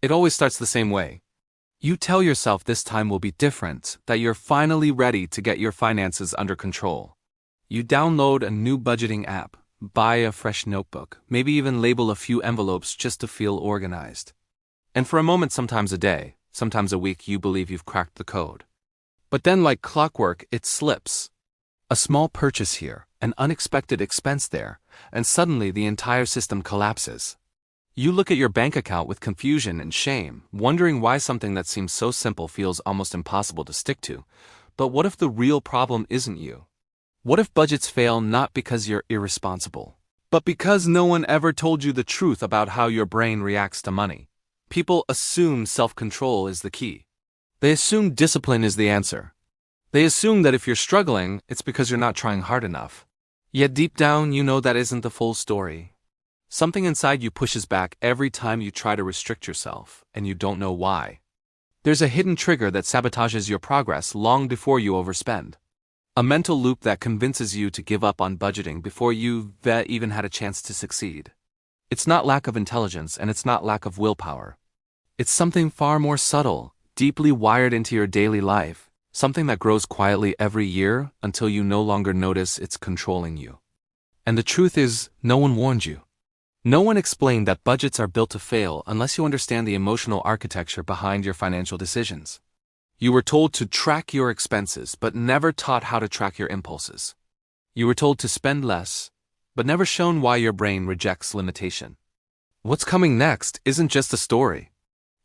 It always starts the same way. You tell yourself this time will be different, that you're finally ready to get your finances under control. You download a new budgeting app, buy a fresh notebook, maybe even label a few envelopes just to feel organized. And for a moment, sometimes a day, sometimes a week, you believe you've cracked the code. But then, like clockwork, it slips. A small purchase here, an unexpected expense there, and suddenly the entire system collapses. You look at your bank account with confusion and shame, wondering why something that seems so simple feels almost impossible to stick to. But what if the real problem isn't you? What if budgets fail not because you're irresponsible, but because no one ever told you the truth about how your brain reacts to money? People assume self-control is the key. They assume discipline is the answer. They assume that if you're struggling, it's because you're not trying hard enough. Yet deep down, you know that isn't the full story. Something inside you pushes back every time you try to restrict yourself, and you don't know why. There's a hidden trigger that sabotages your progress long before you overspend. A mental loop that convinces you to give up on budgeting before you've even had a chance to succeed. It's not lack of intelligence, and it's not lack of willpower. It's something far more subtle, deeply wired into your daily life, something that grows quietly every year until you no longer notice it's controlling you. And the truth is, no one warned you. No one explained that budgets are built to fail unless you understand the emotional architecture behind your financial decisions. You were told to track your expenses, but never taught how to track your impulses. You were told to spend less, but never shown why your brain rejects limitation. What's coming next isn't just a story.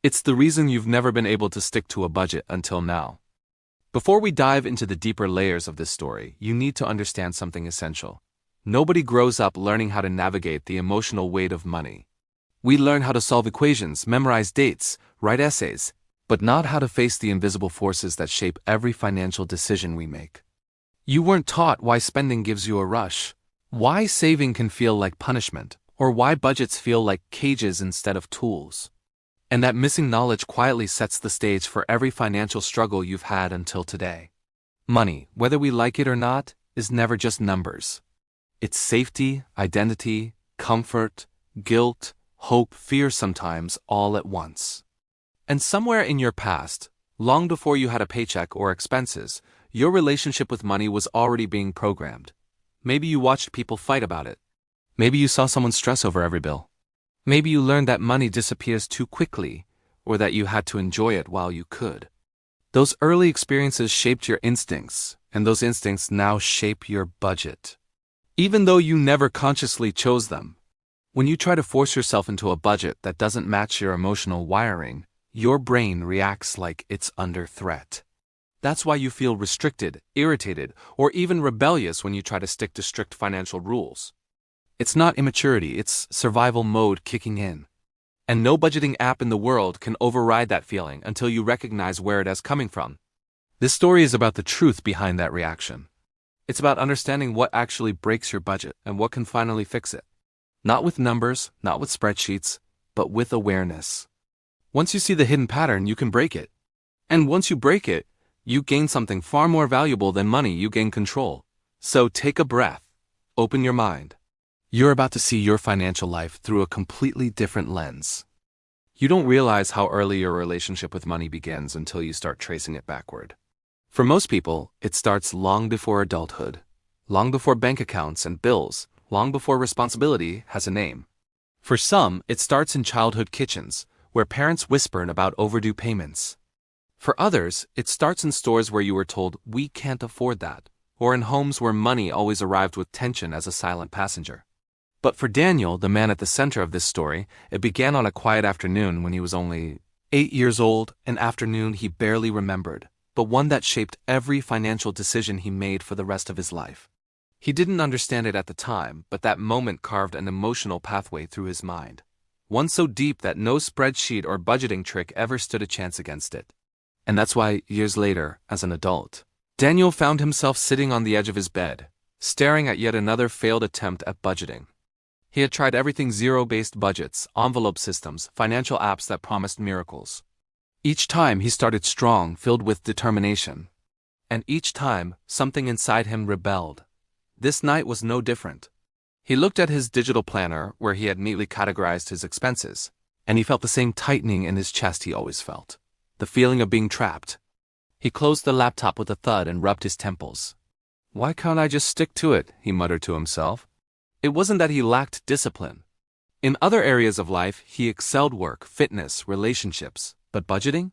It's the reason you've never been able to stick to a budget until now. Before we dive into the deeper layers of this story, you need to understand something essential. Nobody grows up learning how to navigate the emotional weight of money. We learn how to solve equations, memorize dates, write essays, but not how to face the invisible forces that shape every financial decision we make. You weren't taught why spending gives you a rush, why saving can feel like punishment, or why budgets feel like cages instead of tools. And that missing knowledge quietly sets the stage for every financial struggle you've had until today. Money, whether we like it or not, is never just numbers. It's safety, identity, comfort, guilt, hope, fear sometimes, all at once. And somewhere in your past, long before you had a paycheck or expenses, your relationship with money was already being programmed. Maybe you watched people fight about it. Maybe you saw someone stress over every bill. Maybe you learned that money disappears too quickly, or that you had to enjoy it while you could. Those early experiences shaped your instincts, and those instincts now shape your budget. Even though you never consciously chose them. When you try to force yourself into a budget that doesn't match your emotional wiring, your brain reacts like it's under threat. That's why you feel restricted, irritated, or even rebellious when you try to stick to strict financial rules. It's not immaturity, it's survival mode kicking in. And no budgeting app in the world can override that feeling until you recognize where it is coming from. This story is about the truth behind that reaction. It's about understanding what actually breaks your budget and what can finally fix it. Not with numbers, not with spreadsheets, but with awareness. Once you see the hidden pattern, you can break it. And once you break it, you gain something far more valuable than money. You gain control. So take a breath. Open your mind. You're about to see your financial life through a completely different lens. You don't realize how early your relationship with money begins until you start tracing it backward. For most people, it starts long before adulthood, long before bank accounts and bills, long before responsibility has a name. For some, it starts in childhood kitchens, where parents whisper about overdue payments. For others, it starts in stores where you were told, "We can't afford that," or in homes where money always arrived with tension as a silent passenger. But for Daniel, the man at the center of this story, it began on a quiet afternoon when he was only 8 years old, an afternoon he barely remembered, but one that shaped every financial decision he made for the rest of his life. He didn't understand it at the time, but that moment carved an emotional pathway through his mind. One so deep that no spreadsheet or budgeting trick ever stood a chance against it. And that's why, years later, as an adult, Daniel found himself sitting on the edge of his bed, staring at yet another failed attempt at budgeting. He had tried everything: zero-based budgets, envelope systems, financial apps that promised miracles. Each time he started strong, filled with determination. And each time, something inside him rebelled. This night was no different. He looked at his digital planner, where he had neatly categorized his expenses. And he felt the same tightening in his chest he always felt. The feeling of being trapped. He closed the laptop with a thud and rubbed his temples. Why can't I just stick to it? He muttered to himself. It wasn't that he lacked discipline. In other areas of life, he excelled work, fitness, relationships. But budgeting?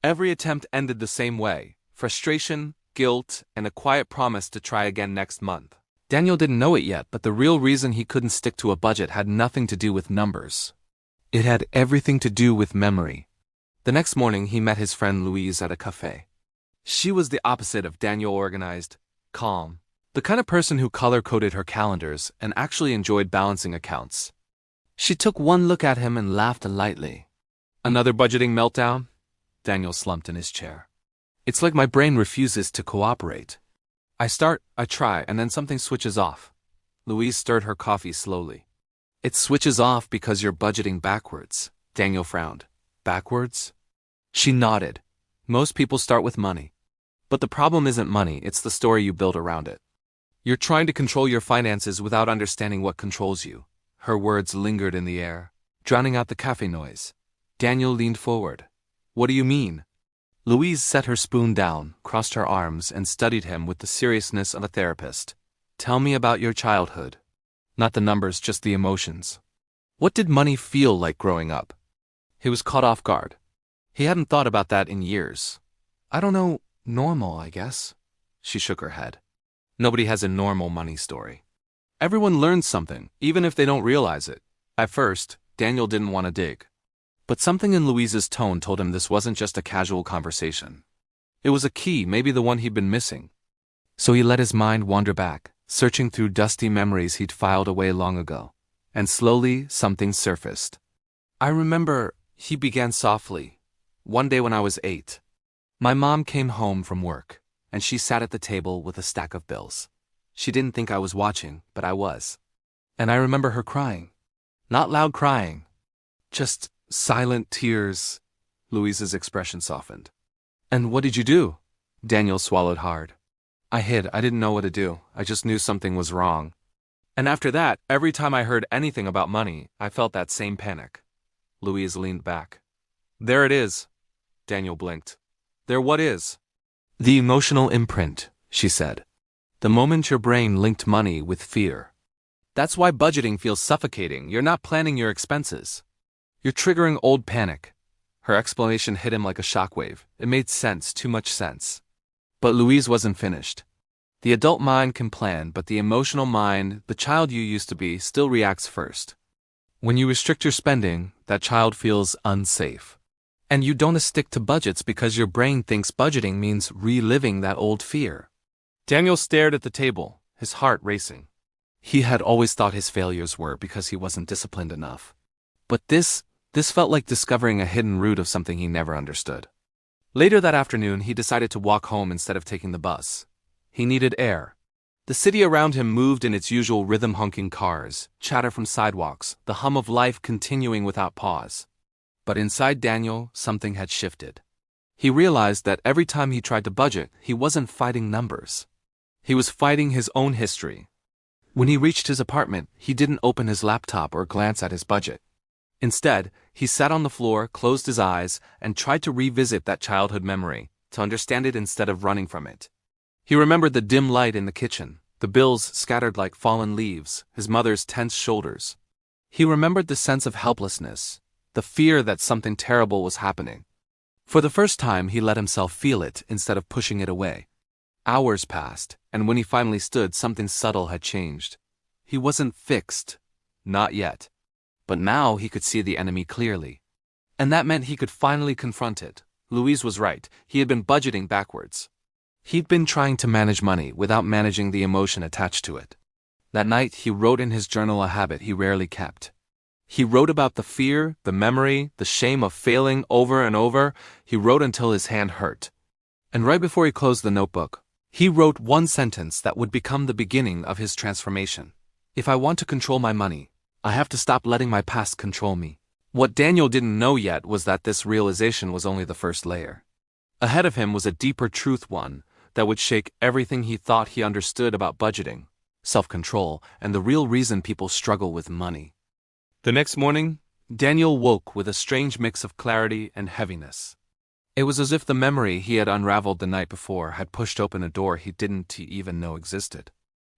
Every attempt ended the same way. Frustration, guilt, and a quiet promise to try again next month. Daniel didn't know it yet, but the real reason he couldn't stick to a budget had nothing to do with numbers. It had everything to do with memory. The next morning, he met his friend Louise at a cafe. She was the opposite of Daniel, organized, calm, the kind of person who color-coded her calendars and actually enjoyed balancing accounts. She took one look at him and laughed lightly. Another budgeting meltdown? Daniel slumped in his chair. It's like my brain refuses to cooperate. I try, and then something switches off. Louise stirred her coffee slowly. It switches off because you're budgeting backwards. Daniel frowned. Backwards? She nodded. Most people start with money. But the problem isn't money, it's the story you build around it. You're trying to control your finances without understanding what controls you. Her words lingered in the air, drowning out the cafe noise. Daniel leaned forward. What do you mean? Louise set her spoon down, crossed her arms, and studied him with the seriousness of a therapist. Tell me about your childhood. Not the numbers, just the emotions. What did money feel like growing up? He was caught off guard. He hadn't thought about that in years. I don't know, normal, I guess. She shook her head. Nobody has a normal money story. Everyone learns something, even if they don't realize it. At first, Daniel didn't want to dig. But something in Louise's tone told him this wasn't just a casual conversation. It was a key, maybe the one he'd been missing. So he let his mind wander back, searching through dusty memories he'd filed away long ago. And slowly, something surfaced. I remember, he began softly, one day when I was 8. My mom came home from work, and she sat at the table with a stack of bills. She didn't think I was watching, but I was. And I remember her crying. Not loud crying. Just silent tears. Louise's expression softened. And what did you do? Daniel swallowed hard. I hid. I didn't know what to do. I just knew something was wrong. And after that, every time I heard anything about money, I felt that same panic. Louise leaned back. There it is. Daniel blinked. There what is? The emotional imprint, she said. The moment your brain linked money with fear. That's why budgeting feels suffocating. You're not planning your expenses. You're triggering old panic. Her explanation hit him like a shockwave. It made sense, too much sense. But Louise wasn't finished. The adult mind can plan, but the emotional mind, the child you used to be, still reacts first. When you restrict your spending, that child feels unsafe. And you don't stick to budgets because your brain thinks budgeting means reliving that old fear. Daniel stared at the table, his heart racing. He had always thought his failures were because he wasn't disciplined enough. But this felt like discovering a hidden root of something he never understood. Later that afternoon, he decided to walk home instead of taking the bus. He needed air. The city around him moved in its usual rhythm, honking cars, chatter from sidewalks, the hum of life continuing without pause. But inside Daniel, something had shifted. He realized that every time he tried to budget, he wasn't fighting numbers. He was fighting his own history. When he reached his apartment, he didn't open his laptop or glance at his budget. Instead, he sat on the floor, closed his eyes, and tried to revisit that childhood memory, to understand it instead of running from it. He remembered the dim light in the kitchen, the bills scattered like fallen leaves, his mother's tense shoulders. He remembered the sense of helplessness, the fear that something terrible was happening. For the first time, he let himself feel it instead of pushing it away. Hours passed, and when he finally stood, something subtle had changed. He wasn't fixed. Not yet. But now he could see the enemy clearly. And that meant he could finally confront it. Louise was right. He had been budgeting backwards. He'd been trying to manage money without managing the emotion attached to it. That night, he wrote in his journal a habit he rarely kept. He wrote about the fear, the memory, the shame of failing over and over. He wrote until his hand hurt. And right before he closed the notebook, he wrote one sentence that would become the beginning of his transformation. If I want to control my money, I have to stop letting my past control me. What Daniel didn't know yet was that this realization was only the first layer. Ahead of him was a deeper truth, one that would shake everything he thought he understood about budgeting, self-control, and the real reason people struggle with money. The next morning, Daniel woke with a strange mix of clarity and heaviness. It was as if the memory he had unraveled the night before had pushed open a door he didn't even know existed.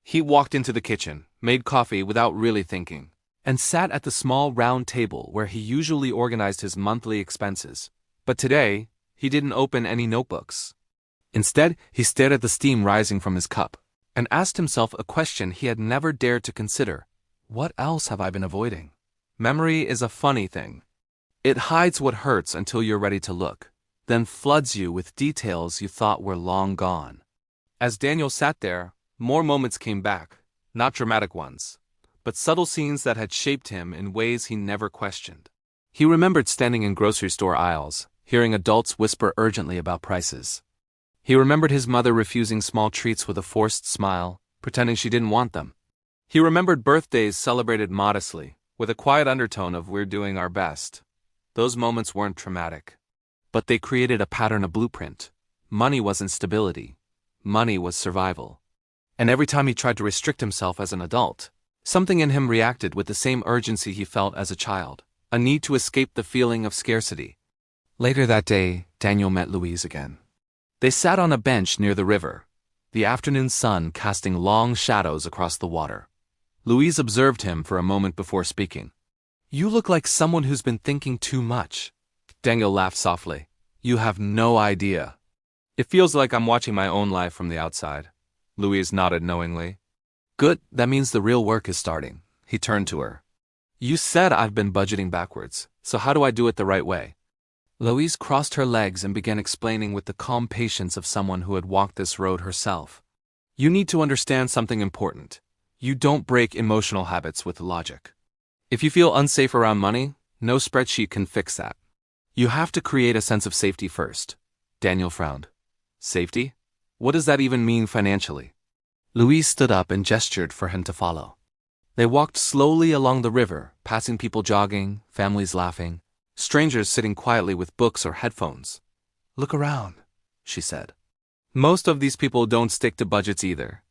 He walked into the kitchen, made coffee without really thinking, and sat at the small round table where he usually organized his monthly expenses. But today, he didn't open any notebooks. Instead, he stared at the steam rising from his cup, and asked himself a question he had never dared to consider. What else have I been avoiding? Memory is a funny thing. It hides what hurts until you're ready to look, then floods you with details you thought were long gone. As Daniel sat there, more moments came back, not dramatic ones, but subtle scenes that had shaped him in ways he never questioned. He remembered standing in grocery store aisles, hearing adults whisper urgently about prices. He remembered his mother refusing small treats with a forced smile, pretending she didn't want them. He remembered birthdays celebrated modestly, with a quiet undertone of "we're doing our best." Those moments weren't traumatic, but they created a pattern, a blueprint. Money wasn't stability. Money was survival. And every time he tried to restrict himself as an adult, something in him reacted with the same urgency he felt as a child, a need to escape the feeling of scarcity. Later that day, Daniel met Louise again. They sat on a bench near the river, the afternoon sun casting long shadows across the water. Louise observed him for a moment before speaking. "You look like someone who's been thinking too much." Daniel laughed softly. "You have no idea. It feels like I'm watching my own life from the outside." Louise nodded knowingly. "Good, that means the real work is starting." He turned to her. "You said I've been budgeting backwards, so how do I do it the right way?" Louise crossed her legs and began explaining with the calm patience of someone who had walked this road herself. "You need to understand something important. You don't break emotional habits with logic. If you feel unsafe around money, no spreadsheet can fix that. You have to create a sense of safety first." Daniel frowned. "Safety? What does that even mean financially?" Louise stood up and gestured for him to follow. They walked slowly along the river, passing people jogging, families laughing, strangers sitting quietly with books or headphones. "Look around," she said. "Most of these people don't stick to budgets either.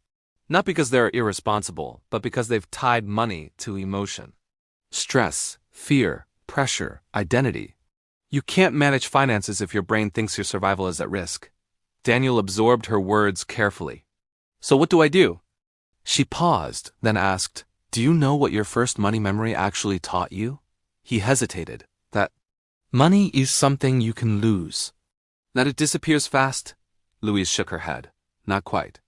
Not because they're irresponsible, but because they've tied money to emotion. Stress, fear, pressure, identity. You can't manage finances if your brain thinks your survival is at risk." Daniel absorbed her words carefully. "So what do I do?" She paused, then asked, "Do you know what your first money memory actually taught you?" He hesitated. "That money is something you can lose. That it disappears fast?" Louise shook her head. "Not quite.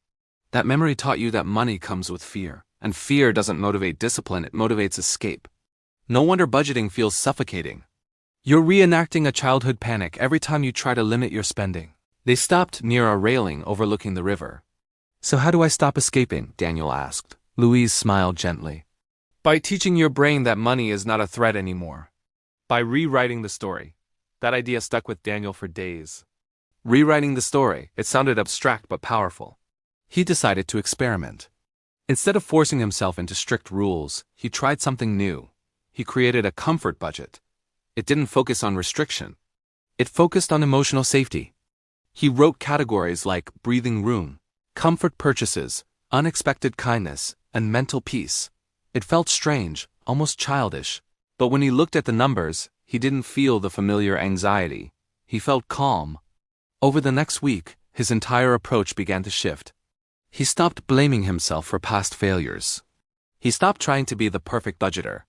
That memory taught you that money comes with fear, and fear doesn't motivate discipline, it motivates escape. No wonder budgeting feels suffocating. You're reenacting a childhood panic every time you try to limit your spending." They stopped near a railing overlooking the river. "So how do I stop escaping?" Daniel asked. Louise smiled gently. "By teaching your brain that money is not a threat anymore. By rewriting the story." That idea stuck with Daniel for days. Rewriting the story, it sounded abstract but powerful. He decided to experiment. Instead of forcing himself into strict rules, he tried something new. He created a comfort budget. It didn't focus on restriction. It focused on emotional safety. He wrote categories like breathing room, comfort purchases, unexpected kindness, and mental peace. It felt strange, almost childish, but when he looked at the numbers, he didn't feel the familiar anxiety. He felt calm. Over the next week, his entire approach began to shift. He stopped blaming himself for past failures. He stopped trying to be the perfect budgeter.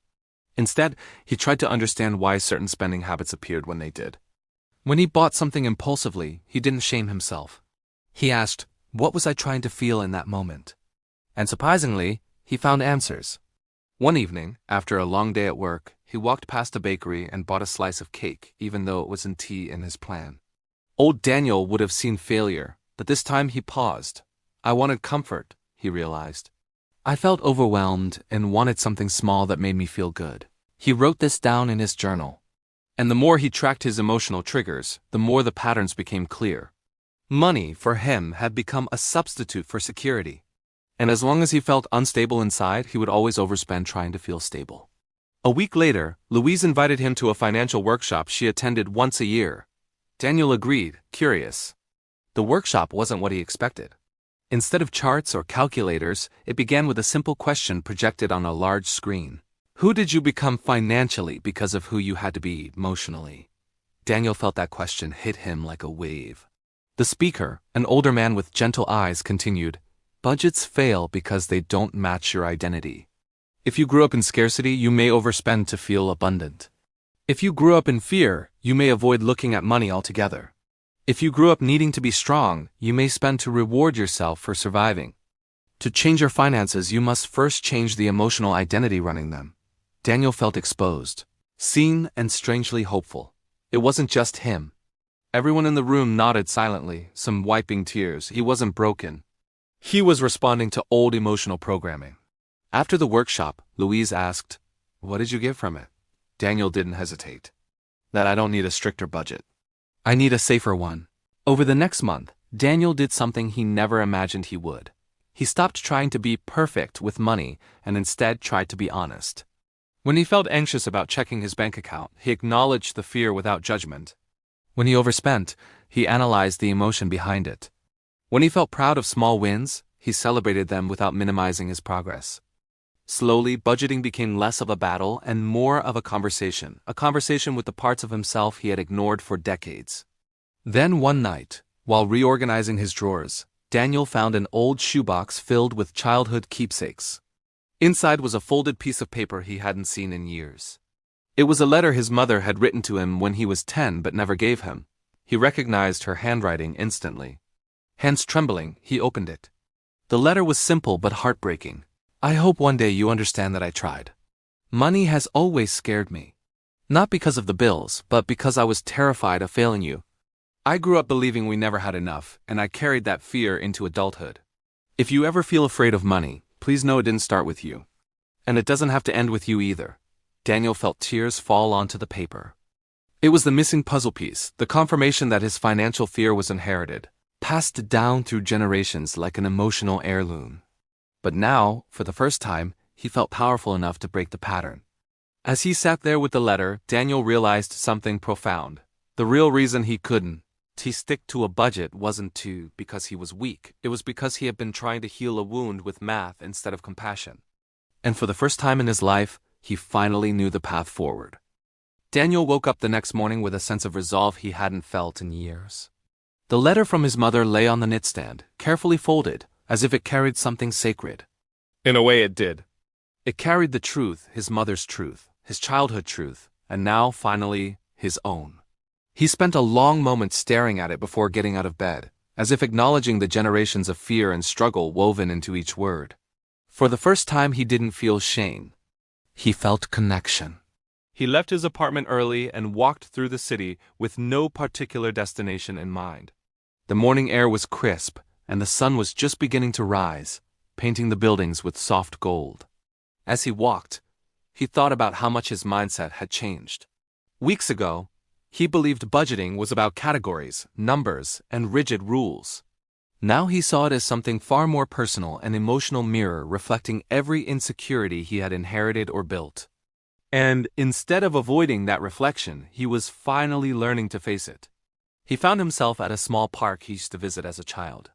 Instead, he tried to understand why certain spending habits appeared when they did. When he bought something impulsively, he didn't shame himself. He asked, "What was I trying to feel in that moment?" And surprisingly, he found answers. One evening, after a long day at work, he walked past a bakery and bought a slice of cake, even though it wasn't tea in his plan. Old Daniel would have seen failure, but this time he paused. "I wanted comfort," he realized. "I felt overwhelmed and wanted something small that made me feel good." He wrote this down in his journal. And the more he tracked his emotional triggers, the more the patterns became clear. Money, for him, had become a substitute for security. And as long as he felt unstable inside, he would always overspend trying to feel stable. A week later, Louise invited him to a financial workshop she attended once a year. Daniel agreed, curious. The workshop wasn't what he expected. Instead of charts or calculators, it began with a simple question projected on a large screen. Who did you become financially because of who you had to be emotionally? Daniel felt that question hit him like a wave. The speaker, an older man with gentle eyes, continued, budgets fail because they don't match your identity. If you grew up in scarcity, you may overspend to feel abundant. If you grew up in fear, you may avoid looking at money altogether. If you grew up needing to be strong, you may spend to reward yourself for surviving. To change your finances, you must first change the emotional identity running them. Daniel felt exposed, seen, and strangely hopeful. It wasn't just him. Everyone in the room nodded silently, some wiping tears. He wasn't broken. He was responding to old emotional programming. After the workshop, Louise asked, "What did you get from it?" Daniel didn't hesitate. "That I don't need a stricter budget. I need a safer one." Over the next month, Daniel did something he never imagined he would. He stopped trying to be perfect with money and instead tried to be honest. When he felt anxious about checking his bank account, he acknowledged the fear without judgment. When he overspent, he analyzed the emotion behind it. When he felt proud of small wins, he celebrated them without minimizing his progress. Slowly, budgeting became less of a battle and more of a conversation with the parts of himself he had ignored for decades. Then one night, while reorganizing his drawers, Daniel found an old shoebox filled with childhood keepsakes. Inside was a folded piece of paper he hadn't seen in years. It was a letter his mother had written to him when he was 10 but never gave him. He recognized her handwriting instantly. Hands trembling, he opened it. The letter was simple but heartbreaking. "I hope one day you understand that I tried. Money has always scared me. Not because of the bills, but because I was terrified of failing you. I grew up believing we never had enough, and I carried that fear into adulthood. If you ever feel afraid of money, please know it didn't start with you. And it doesn't have to end with you either." Daniel felt tears fall onto the paper. It was the missing puzzle piece, the confirmation that his financial fear was inherited, passed down through generations like an emotional heirloom. But now, for the first time, he felt powerful enough to break the pattern. As he sat there with the letter, Daniel realized something profound. The real reason he couldn't stick to a budget wasn't because he was weak. It was because he had been trying to heal a wound with math instead of compassion. And for the first time in his life, he finally knew the path forward. Daniel woke up the next morning with a sense of resolve he hadn't felt in years. The letter from his mother lay on the nightstand, carefully folded, as if it carried something sacred. In a way it did. It carried the truth, his mother's truth, his childhood truth, and now, finally, his own. He spent a long moment staring at it before getting out of bed, as if acknowledging the generations of fear and struggle woven into each word. For the first time, he didn't feel shame. He felt connection. He left his apartment early and walked through the city with no particular destination in mind. The morning air was crisp, and the sun was just beginning to rise, painting the buildings with soft gold. As he walked, he thought about how much his mindset had changed. Weeks ago, he believed budgeting was about categories, numbers, and rigid rules. Now he saw it as something far more personal, an emotional mirror reflecting every insecurity he had inherited or built. And instead of avoiding that reflection, he was finally learning to face it. He found himself at a small park he used to visit as a child.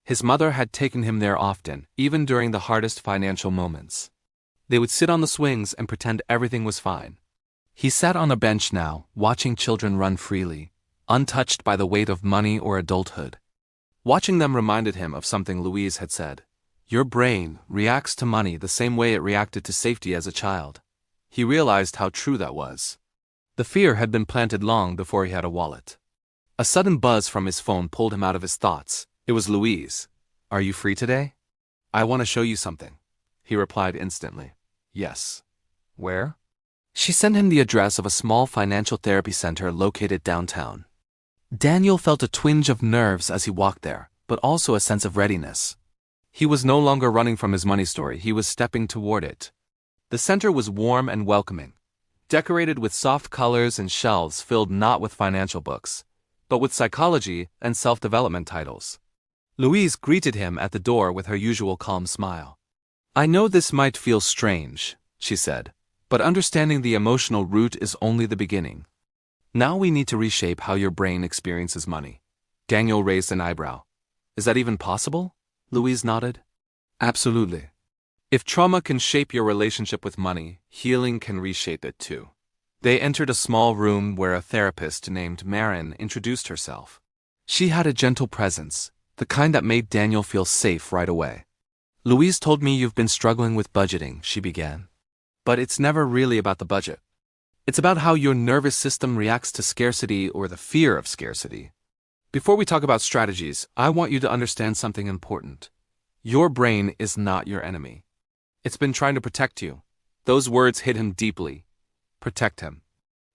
His mother had taken him there often, even during the hardest financial moments. They would sit on the swings and pretend everything was fine. He sat on a bench now, watching children run freely, untouched by the weight of money or adulthood. Watching them reminded him of something Louise had said. Your brain reacts to money the same way it reacted to safety as a child. He realized how true that was. The fear had been planted long before he had a wallet. A sudden buzz from his phone pulled him out of his thoughts. It was Louise. "Are you free today? I want to show you something." He replied instantly. "Yes." "Where?" She sent him the address of a small financial therapy center located downtown. Daniel felt a twinge of nerves as he walked there, but also a sense of readiness. He was no longer running from his money story, he was stepping toward it. The center was warm and welcoming, decorated with soft colors and shelves filled not with financial books, but with psychology and self-development titles. Louise greeted him at the door with her usual calm smile. "I know this might feel strange," she said, "but understanding the emotional root is only the beginning. Now we need to reshape how your brain experiences money." Daniel raised an eyebrow. "Is that even possible?" Louise nodded. "Absolutely. If trauma can shape your relationship with money, healing can reshape it too. They entered a small room where a therapist named Marin introduced herself. She had a gentle presence, the kind that made Daniel feel safe right away. Louise told me you've been struggling with budgeting, she began. But it's never really about the budget. It's about how your nervous system reacts to scarcity or the fear of scarcity. Before we talk about strategies, I want you to understand something important. Your brain is not your enemy. It's been trying to protect you. Those words hit him deeply. Protect him.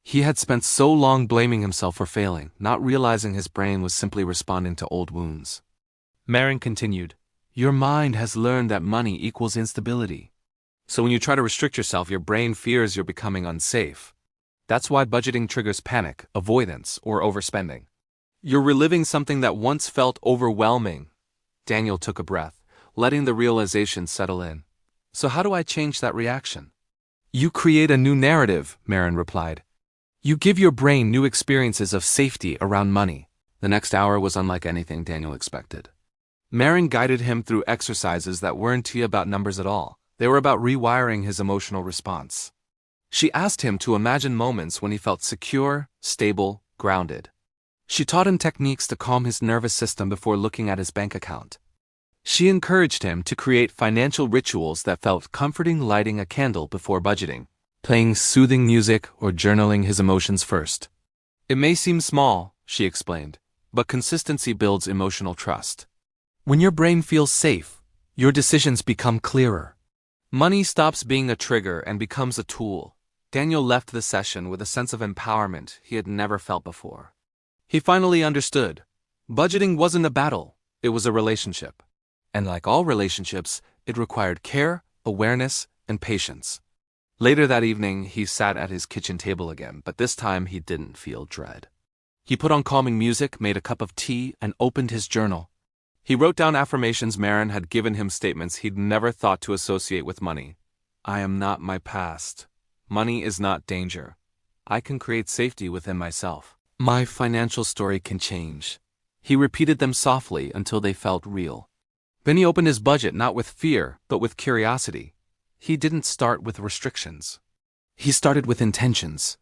He had spent so long blaming himself for failing, not realizing his brain was simply responding to old wounds. Marin continued, your mind has learned that money equals instability. So when you try to restrict yourself, your brain fears you're becoming unsafe. That's why budgeting triggers panic, avoidance, or overspending. You're reliving something that once felt overwhelming. Daniel took a breath, letting the realization settle in. So how do I change that reaction? You create a new narrative, Marin replied. You give your brain new experiences of safety around money. The next hour was unlike anything Daniel expected. Marin guided him through exercises that weren't about numbers at all. They were about rewiring his emotional response. She asked him to imagine moments when he felt secure, stable, grounded. She taught him techniques to calm his nervous system before looking at his bank account. She encouraged him to create financial rituals that felt comforting, lighting a candle before budgeting, playing soothing music, or journaling his emotions first. It may seem small, she explained, but consistency builds emotional trust. When your brain feels safe, your decisions become clearer. Money stops being a trigger and becomes a tool. Daniel left the session with a sense of empowerment he had never felt before. He finally understood. Budgeting wasn't a battle, it was a relationship. And like all relationships, it required care, awareness, and patience. Later that evening, he sat at his kitchen table again, but this time he didn't feel dread. He put on calming music, made a cup of tea, and opened his journal. He wrote down affirmations Marin had given him, statements he'd never thought to associate with money. I am not my past. Money is not danger. I can create safety within myself. My financial story can change. He repeated them softly until they felt real. Then he opened his budget not with fear, but with curiosity. He didn't start with restrictions. He started with intentions.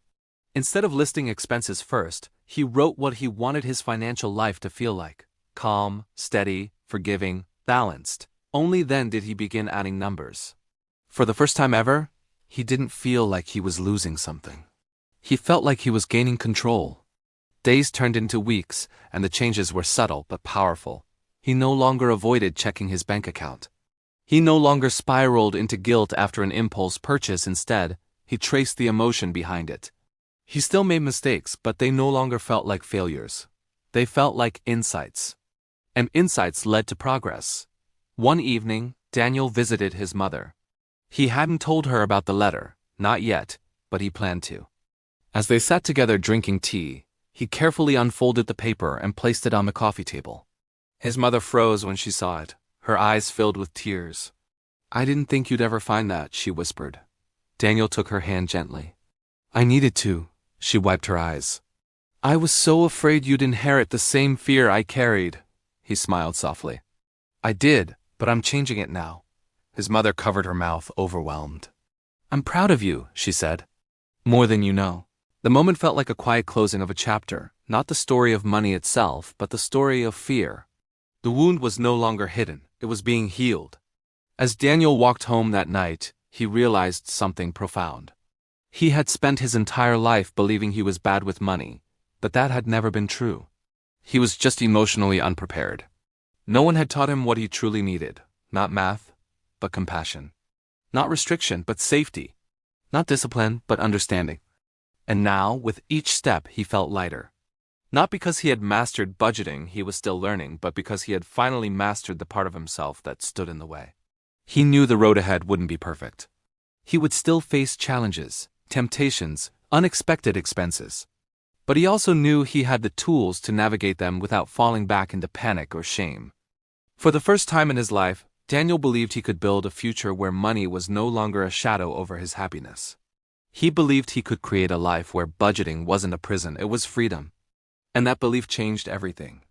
Instead of listing expenses first, he wrote what he wanted his financial life to feel like. Calm, steady, forgiving, balanced. Only then did he begin adding numbers. For the first time ever, he didn't feel like he was losing something. He felt like he was gaining control. Days turned into weeks, and the changes were subtle but powerful. He no longer avoided checking his bank account. He no longer spiraled into guilt after an impulse purchase. Instead, he traced the emotion behind it. He still made mistakes, but they no longer felt like failures. They felt like insights. And insights led to progress. One evening, Daniel visited his mother. He hadn't told her about the letter, not yet, but he planned to. As they sat together drinking tea, he carefully unfolded the paper and placed it on the coffee table. His mother froze when she saw it, her eyes filled with tears. I didn't think you'd ever find that, she whispered. Daniel took her hand gently. I needed to, she wiped her eyes. I was so afraid you'd inherit the same fear I carried, he smiled softly. I did, but I'm changing it now. His mother covered her mouth, overwhelmed. I'm proud of you, she said. More than you know. The moment felt like a quiet closing of a chapter, not the story of money itself, but the story of fear. The wound was no longer hidden, it was being healed. As Daniel walked home that night, he realized something profound. He had spent his entire life believing he was bad with money, but that had never been true. He was just emotionally unprepared. No one had taught him what he truly needed, not math, but compassion. Not restriction, but safety. Not discipline, but understanding. And now, with each step, he felt lighter. Not because he had mastered budgeting, he was still learning, but because he had finally mastered the part of himself that stood in the way. He knew the road ahead wouldn't be perfect. He would still face challenges, temptations, unexpected expenses. But he also knew he had the tools to navigate them without falling back into panic or shame. For the first time in his life, Daniel believed he could build a future where money was no longer a shadow over his happiness. He believed he could create a life where budgeting wasn't a prison, it was freedom. And that belief changed everything.